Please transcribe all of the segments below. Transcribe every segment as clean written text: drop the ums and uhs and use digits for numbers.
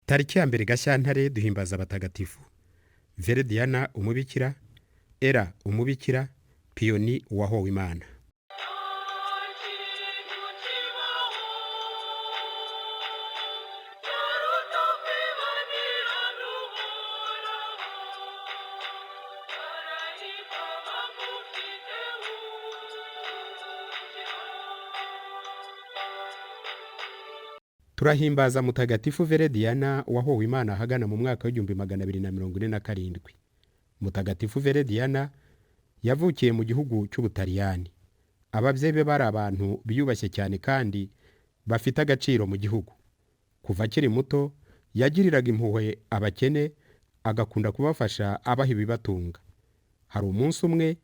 Tariki ya mbere Gashyantare duhimbaza abatagatifu: Verediana umubikira, Era umubikira, Piyoni uwahowe Imana. Turahimbaza mutagatifu Verediana wahowe Imana ahagana mu mwaka w'1247. Mutagatifu Verediana yavukiye mu gihugu cy'Ubutaliyani. Ababyeyi be bari abantu biyubashye cyane kandi bafite agaciro mu gihugu. Kuva akiri muto yagiriraga impuhwe abakene, agakunda kubafasha abaha ibibatunga. Hari umunsi umwe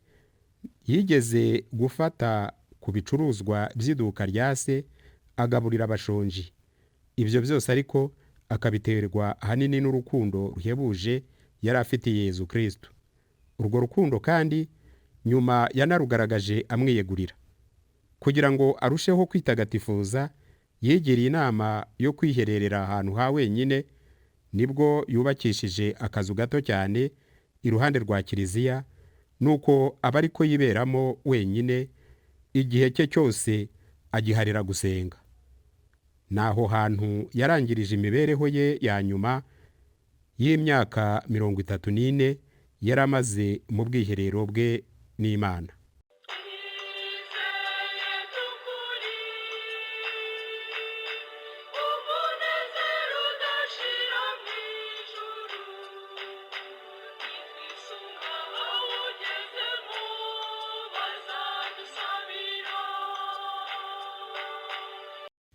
yigeze gufata ku bicuruzwa by'iduka rya se agaburira abashonji. Ibyo byose ariko akabiterwa ahanini n'urukundo ruhebuje yari afitiye Yezu Kristo. Urwo rukundo kandi nyuma yanarugaragaje amwiyegurira. Kugira ngo arusheho kwitagatifuza, yigiriye inama yo kwihererera ahantu ha wenyine, nibwo yubakishije akazu gato cyane iruhande rwa kiliziya, nuko aba ariko yiberamo wenyine, igihe cye cyose agiharira gusenga. Naho hantu yarangirije imibereho ye ya nyuma y'imyaka 34 yari amaze mu bwiherero bwe n'Imana.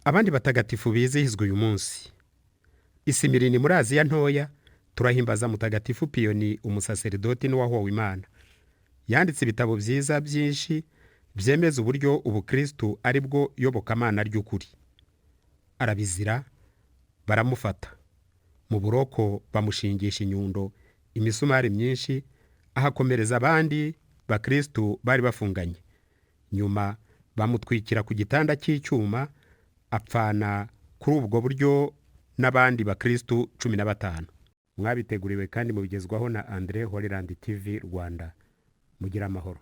Abandi batagatifu bizihizwa uyu munsi: Isimirini muri Aziya ntoya turahimbaza mutagatifu Piyoni umusaserdoti n'uwahowe Imana. Yanditse ibitabo byiza byinshi byemeza uburyo ubukristu ari bwo yobokamana ry'ukuri. Arabizira, baramufata. Mu buroko bamushingisha inyundo imisumari myinshi, ahakomereza abandi bakristu bari bafunganye. Nyuma bamutwikira ku gitanda cy'icyuma, apfana kuri ubwo buryo n'abandi bakristu 15. Mwabiteguriwe kandi mubigezwaho na André Holland TV Rwanda. Mugira amahoro.